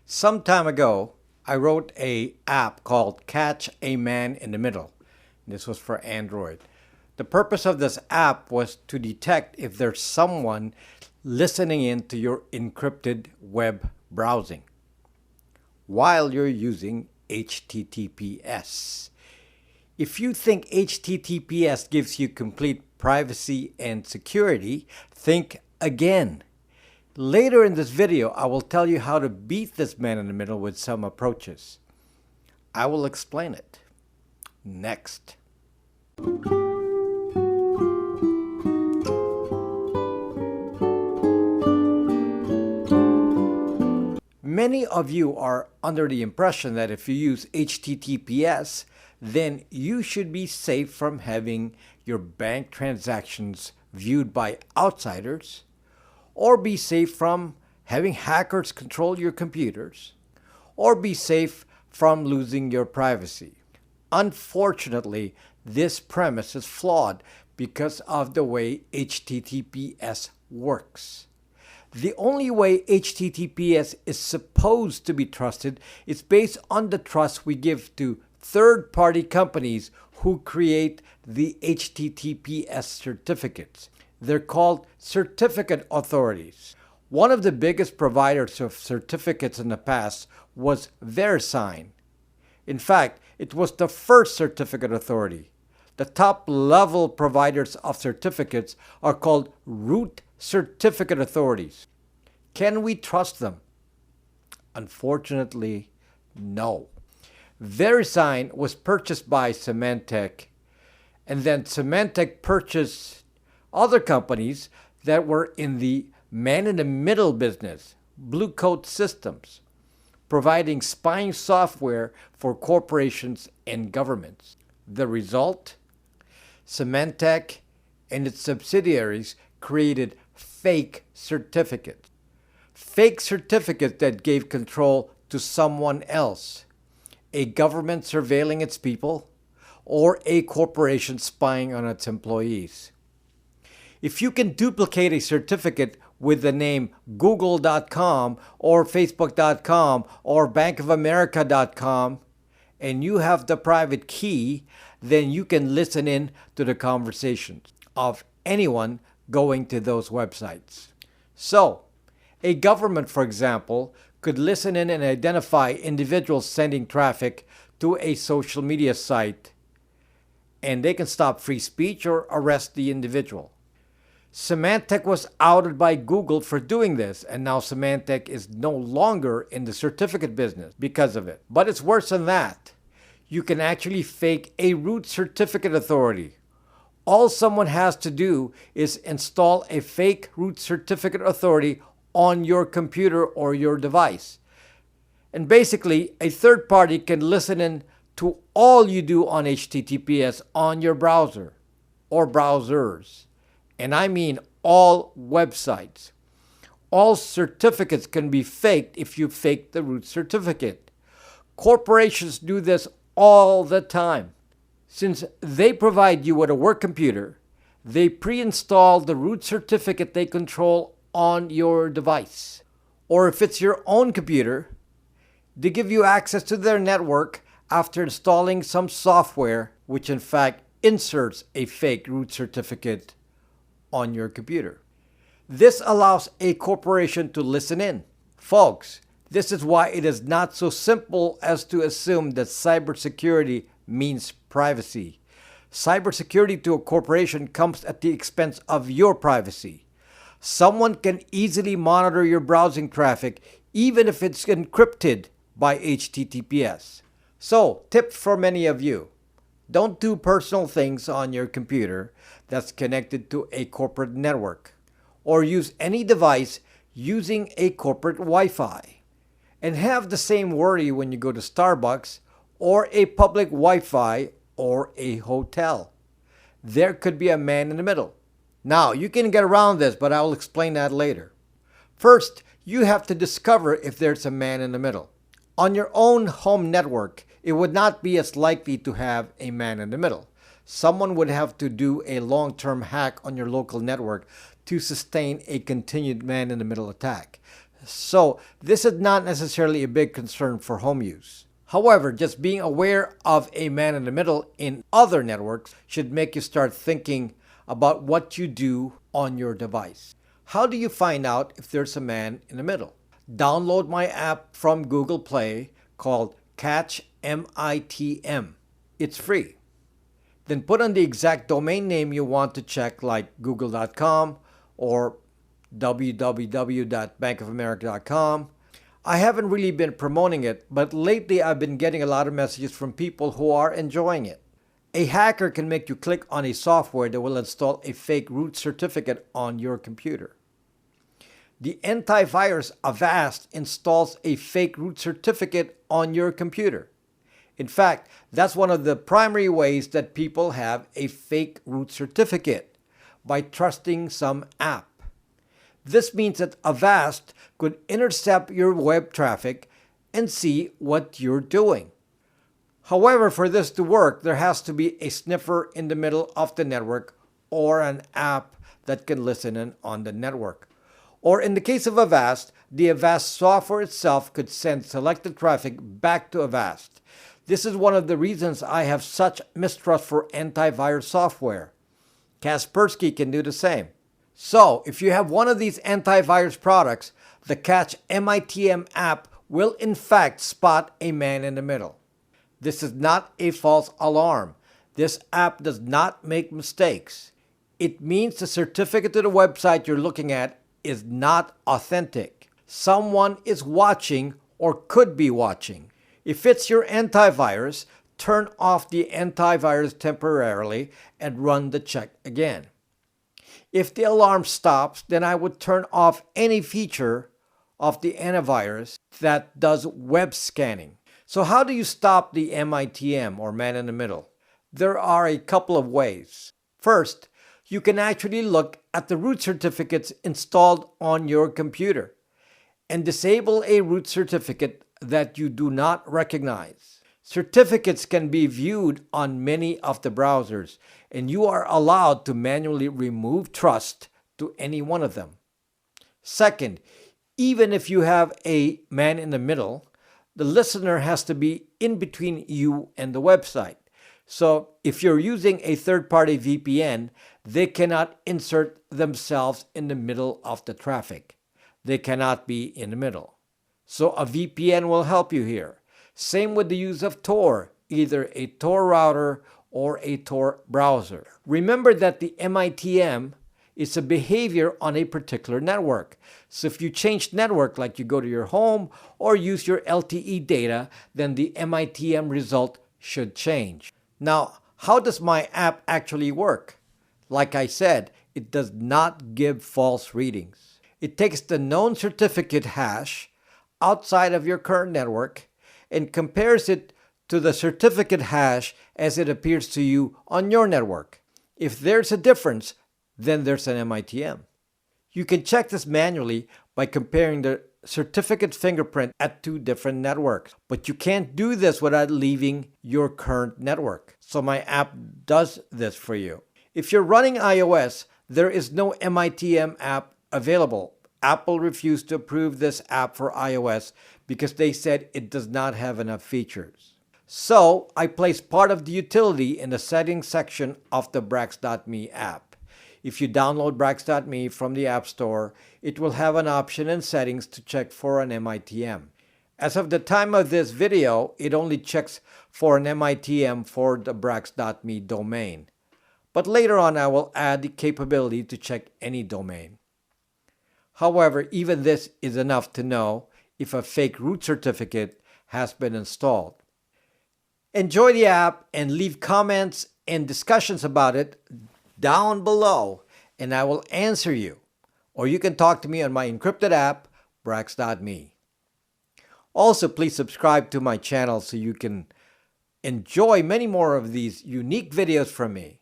Some time ago, I wrote an app called Catch MITM. This was for Android. The purpose of this app was to detect if there's someone listening in to your encrypted web browsing while you're using HTTPS. If you think HTTPS gives you complete privacy and security, think again. Later in this video, I will tell you how to beat this man in the middle with some approaches. I will explain it next. Many of you are under the impression that if you use HTTPS, then you should be safe from having your bank transactions viewed by outsiders, or be safe from having hackers control your computers, or be safe from losing your privacy. Unfortunately, this premise is flawed because of the way HTTPS works. The only way HTTPS is supposed to be trusted is based on the trust we give to third-party companies who create the HTTPS certificates. They're called certificate authorities. One of the biggest providers of certificates in the past was VeriSign. In fact, it was the first certificate authority. The top-level providers of certificates are called root certificate authorities. Can we trust them? Unfortunately, no. VeriSign was purchased by Symantec, and then Symantec purchased other companies that were in the man-in-the-middle business, Blue Coat Systems, providing spying software for corporations and governments. The result? Symantec and its subsidiaries created fake certificates. Fake certificates that gave control to someone else, a government surveilling its people, or a corporation spying on its employees. If you can duplicate a certificate with the name google.com or facebook.com or bankofamerica.com, and you have the private key, then you can listen in to the conversations of anyone going to those websites. So, a government, for example, could listen in and identify individuals sending traffic to a social media site, and they can stop free speech or arrest the individual. Symantec was outed by Google for doing this, and now Symantec is no longer in the certificate business because of it. But it's worse than that. You can actually fake a root certificate authority. All someone has to do is install a fake root certificate authority on your computer or your device. And basically, a third party can listen in to all you do on HTTPS on your browser or browsers. And I mean all websites. All certificates can be faked if you fake the root certificate. Corporations do this all the time. Since they provide you with a work computer, they pre-install the root certificate they control on your device. Or if it's your own computer, they give you access to their network after installing some software, which in fact inserts a fake root certificate on your computer. This allows a corporation to listen in. Folks, this is why it is not so simple as to assume that cybersecurity means privacy. Cybersecurity to a corporation comes at the expense of your privacy. Someone can easily monitor your browsing traffic even if it's encrypted by HTTPS. So, tip for many of you. Don't do personal things on your computer that's connected to a corporate network, or use any device using a corporate Wi-Fi. And have the same worry when you go to Starbucks or a public Wi-Fi or a hotel. There could be a man in the middle. Now, you can get around this, but I will explain that later. First, you have to discover if there's a man in the middle. On your own home network, it would not be as likely to have a man in the middle. Someone would have to do a long-term hack on your local network to sustain a continued man-in-the-middle attack. So this is not necessarily a big concern for home use. However, just being aware of a man in the middle in other networks should make you start thinking about what you do on your device. How do you find out if there's a man in the middle? Download my app from Google Play called Catch MITM. It's free. Then put on the exact domain name you want to check, like google.com or www.bankofamerica.com. I haven't really been promoting it, but lately I've been getting a lot of messages from people who are enjoying it. A hacker can make you click on a software that will install a fake root certificate on your computer. The antivirus Avast installs a fake root certificate on your computer. In fact, that's one of the primary ways that people have a fake root certificate, by trusting some app. This means that Avast could intercept your web traffic and see what you're doing. However, for this to work, there has to be a sniffer in the middle of the network or an app that can listen in on the network. Or in the case of Avast, the Avast software itself could send selected traffic back to Avast. This is one of the reasons I have such mistrust for antivirus software. Kaspersky can do the same. So, if you have one of these antivirus products, the Catch MITM app will in fact spot a man in the middle. This is not a false alarm. This app does not make mistakes. It means the certificate to the website you're looking at is not authentic. Someone is watching or could be watching. If it's your antivirus, turn off the antivirus temporarily and run the check again. If the alarm stops, then I would turn off any feature of the antivirus that does web scanning. So how do you stop the MITM, or man in the middle? There are a couple of ways. First, you can actually look at the root certificates installed on your computer and disable a root certificate that you do not recognize. Certificates can be viewed on many of the browsers, and you are allowed to manually remove trust to any one of them. Second, even if you have a man in the middle, the listener has to be in between you and the website. So if you're using a third-party VPN, they cannot insert themselves in the middle of the traffic. They cannot be in the middle. So a VPN will help you here. Same with the use of Tor, either a Tor router or a Tor browser. Remember that the MITM is a behavior on a particular network. So if you change network, like you go to your home or use your LTE data, then the MITM result should change. Now, how does my app actually work? Like I said, it does not give false readings. It takes the known certificate hash outside of your current network and compares it to the certificate hash as it appears to you on your network. If there's a difference, then there's an MITM. You can check this manually by comparing the certificate fingerprint at two different networks, but you can't do this without leaving your current network. So my app does this for you. If you're running iOS, there is no MITM app available. Apple refused to approve this app for iOS because they said it does not have enough features. So I placed part of the utility in the settings section of the Brax.me app. If you download Brax.me from the App Store, it will have an option in settings to check for an MITM. As of the time of this video, it only checks for an MITM for the Brax.me domain. But later on, I will add the capability to check any domain. However, even this is enough to know if a fake root certificate has been installed. Enjoy the app and leave comments and discussions about it down below, and I will answer you. Or you can talk to me on my encrypted app, Brax.me. Also, please subscribe to my channel so you can enjoy many more of these unique videos from me.